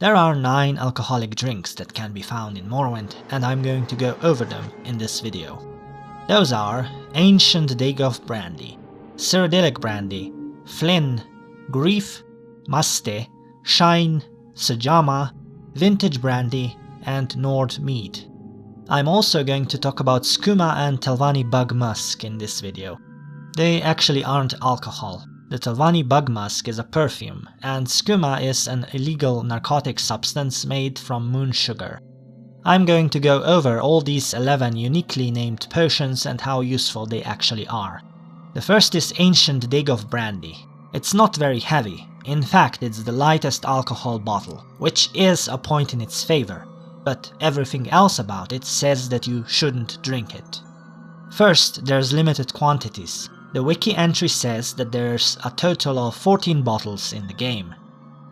There are 9 alcoholic drinks that can be found in Morrowind, and I'm going to go over them in this video. Those are Ancient Dagoth Brandy, Cyrodiilic Brandy, Flynn, Grief, Muste, Shine, Sajama, Vintage Brandy, and Nord Mead. I'm also going to talk about Skooma and Telvanni Bug Musk in this video. They actually aren't alcohol. The Telvanni Bug Musk is a perfume, and Skooma is an illegal narcotic substance made from moon sugar. I'm going to go over all these 11 uniquely named potions and how useful they actually are. The first is Ancient Dagoth Brandy. It's not very heavy. In fact, it's the lightest alcohol bottle, which is a point in its favor, but everything else about it says that you shouldn't drink it. First, there's limited quantities. The wiki entry says that there's a total of 14 bottles in the game.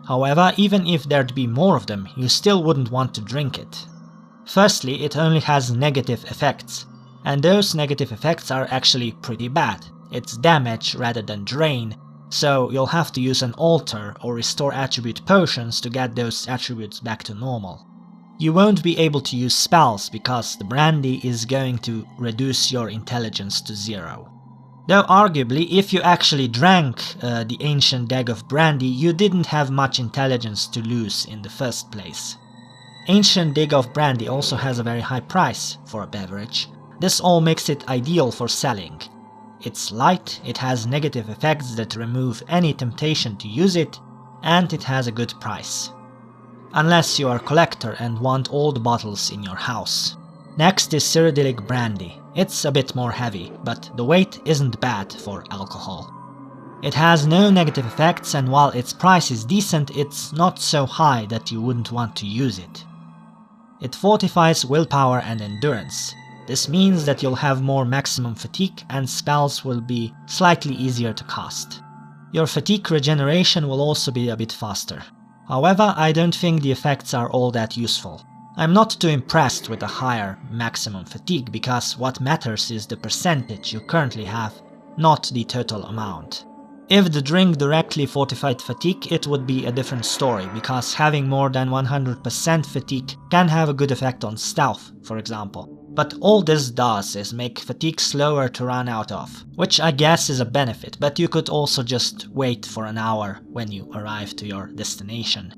However, even if there'd be more of them, you still wouldn't want to drink it. Firstly, it only has negative effects, and those negative effects are actually pretty bad. It's damage rather than drain, so you'll have to use an alter or restore attribute potions to get those attributes back to normal. You won't be able to use spells because the brandy is going to reduce your intelligence to 0. Though arguably, if you actually drank the Ancient Dagoth Brandy, you didn't have much intelligence to lose in the first place. Ancient Dagoth Brandy also has a very high price for a beverage. This all makes it ideal for selling. It's light, it has negative effects that remove any temptation to use it, and it has a good price. Unless you are a collector and want all the bottles in your house. Next is Cyrodiilic Brandy. It's a bit more heavy, but the weight isn't bad for alcohol. It has no negative effects, and while its price is decent, it's not so high that you wouldn't want to use it. It fortifies willpower and endurance. This means that you'll have more maximum fatigue and spells will be slightly easier to cast. Your fatigue regeneration will also be a bit faster. However, I don't think the effects are all that useful. I'm not too impressed with a higher maximum fatigue because what matters is the percentage you currently have, not the total amount. If the drink directly fortified fatigue, it would be a different story, because having more than 100% fatigue can have a good effect on stealth, for example. But all this does is make fatigue slower to run out of, which I guess is a benefit, but you could also just wait for an hour when you arrive to your destination.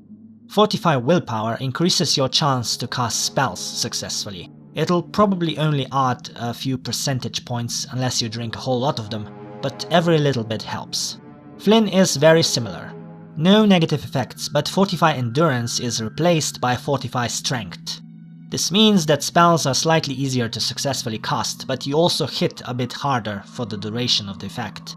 Fortify willpower increases your chance to cast spells successfully. It'll probably only add a few percentage points unless you drink a whole lot of them, but every little bit helps. Flynn is very similar. No negative effects, but Fortify Endurance is replaced by Fortify Strength. This means that spells are slightly easier to successfully cast, but you also hit a bit harder for the duration of the effect.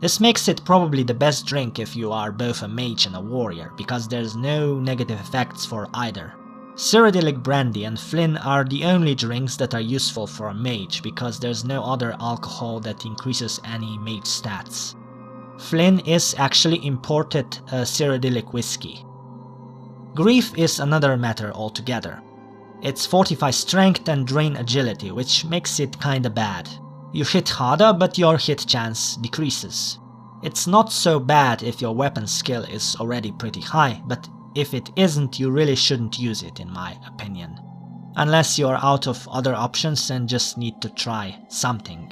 This makes it probably the best drink if you are both a mage and a warrior, because there's no negative effects for either. Cyrodiilic Brandy and Flynn are the only drinks that are useful for a mage, because there's no other alcohol that increases any mage stats. Flynn is actually imported Cyrodiilic whiskey. Grief is another matter altogether. It's Fortify Strength and Drain Agility, which makes it kinda bad. You hit harder, but your hit chance decreases. It's not so bad if your weapon skill is already pretty high, but if it isn't, you really shouldn't use it in my opinion. Unless you're out of other options and just need to try something.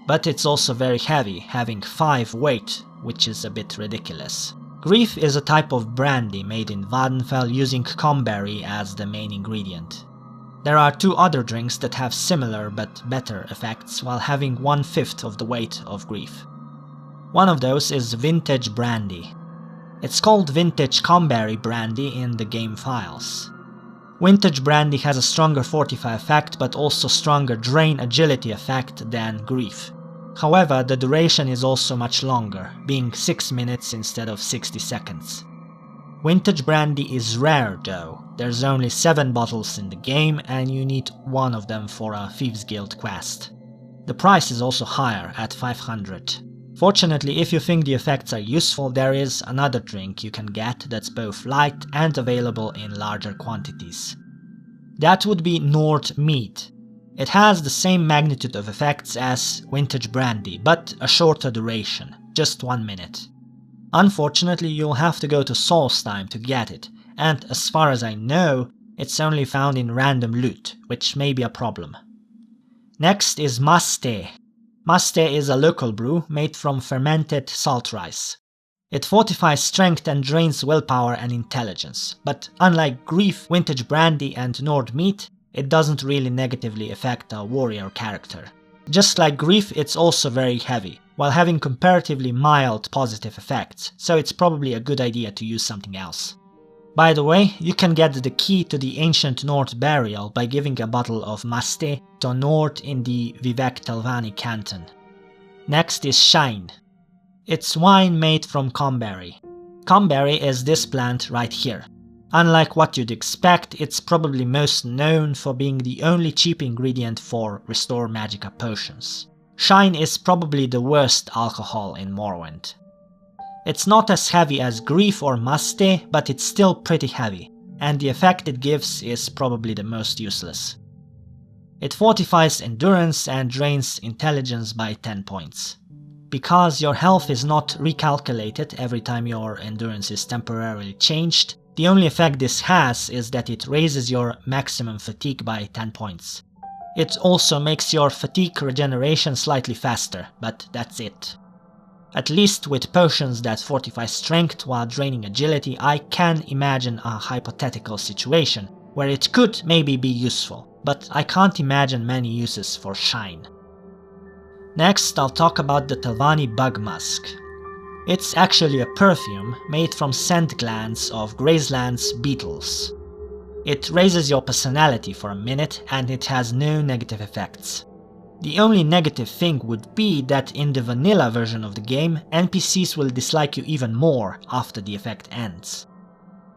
But it's also very heavy, having 5 weight, which is a bit ridiculous. Grief is a type of brandy made in Vvardenfell using comberry as the main ingredient. There are 2 other drinks that have similar but better effects while having 1/5 of the weight of Grief. One of those is Vintage Brandy. It's called Vintage Comberry Brandy in the game files. Vintage Brandy has a stronger Fortify effect but also stronger Drain Agility effect than Grief. However, the duration is also much longer, being 6 minutes instead of 60 seconds. Vintage Brandy is rare though. There's only 7 bottles in the game and you need 1 of them for a Thieves Guild quest. The price is also higher at 500. Fortunately, if you think the effects are useful, there is another drink you can get that's both light and available in larger quantities. That would be Nord Mead. It has the same magnitude of effects as Vintage Brandy, but a shorter duration, just 1 minute. Unfortunately, you'll have to go to Solstheim to get it, and as far as I know, it's only found in random loot, which may be a problem. Next is Maste. Maste is a local brew made from fermented salt rice. It fortifies strength and drains willpower and intelligence, but unlike Grief, Vintage Brandy and Nord Meat, it doesn't really negatively affect a warrior character. Just like Grief, it's also very heavy, while having comparatively mild positive effects, so it's probably a good idea to use something else. By the way, you can get the key to the ancient Nord burial by giving a bottle of Maste to a Nord in the Vivek Telvanni canton. Next is Shine. It's wine made from comberry. Comberry is this plant right here. Unlike what you'd expect, it's probably most known for being the only cheap ingredient for Restore Magicka potions. Shine is probably the worst alcohol in Morrowind. It's not as heavy as Grief or Maste, but it's still pretty heavy, and the effect it gives is probably the most useless. It fortifies endurance and drains intelligence by 10 points. Because your health is not recalculated every time your endurance is temporarily changed, the only effect this has is that it raises your maximum fatigue by 10 points. It also makes your fatigue regeneration slightly faster, but that's it. At least with potions that fortify strength while draining agility, I can imagine a hypothetical situation where it could maybe be useful, but I can't imagine many uses for Shine. Next, I'll talk about the Telvanni Bug Musk. It's actually a perfume made from scent glands of Graceland's beetles. It raises your personality for a minute and it has no negative effects. The only negative thing would be that in the vanilla version of the game, NPCs will dislike you even more after the effect ends.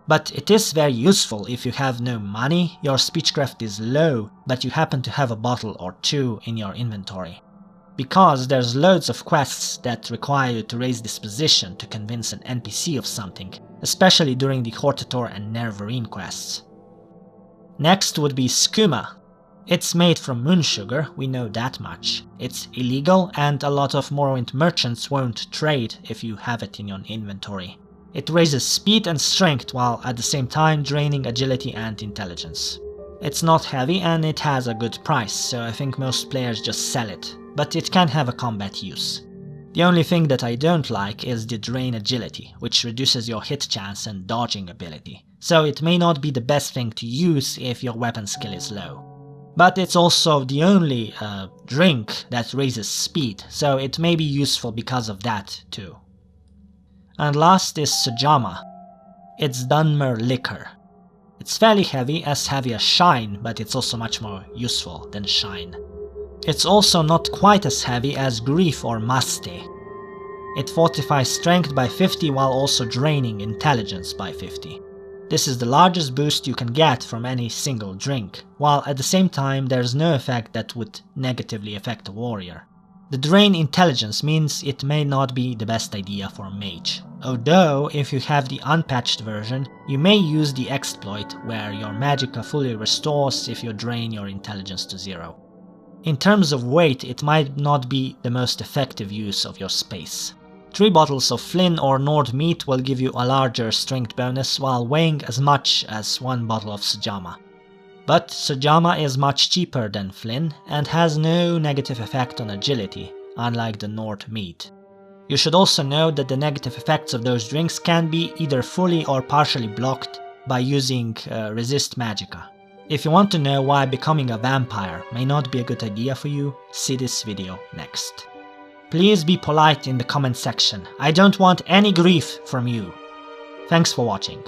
But it is very useful if you have no money, your speechcraft is low, but you happen to have a bottle or two in your inventory. Because there's loads of quests that require you to raise disposition to convince an NPC of something, especially during the Hortator and Nervarine quests. Next would be Skooma. It's made from moon sugar, we know that much. It's illegal and a lot of Morrowind merchants won't trade if you have it in your inventory. It raises speed and strength while at the same time draining agility and intelligence. It's not heavy and it has a good price, so I think most players just sell it, but it can have a combat use. The only thing that I don't like is the drain agility, which reduces your hit chance and dodging ability, so it may not be the best thing to use if your weapon skill is low. But it's also the only drink that raises speed, so it may be useful because of that too. And last is Sujamma. It's Dunmer liquor. It's fairly heavy as Shine, but it's also much more useful than Shine. It's also not quite as heavy as Grief or Maste. It fortifies strength by 50 while also draining intelligence by 50. This is the largest boost you can get from any single drink, while at the same time there's no effect that would negatively affect a warrior. The drain intelligence means it may not be the best idea for a mage, although if you have the unpatched version, you may use the exploit where your magicka fully restores if you drain your intelligence to 0. In terms of weight, it might not be the most effective use of your space. 3 bottles of Flynn or Nord meat will give you a larger strength bonus while weighing as much as 1 bottle of Sujamma. But Sujamma is much cheaper than Flynn and has no negative effect on agility, unlike the Nord meat. You should also know that the negative effects of those drinks can be either fully or partially blocked by using Resist Magicka. If you want to know why becoming a vampire may not be a good idea for you, see this video next. Please be polite in the comment section, I don't want any grief from you. Thanks for watching.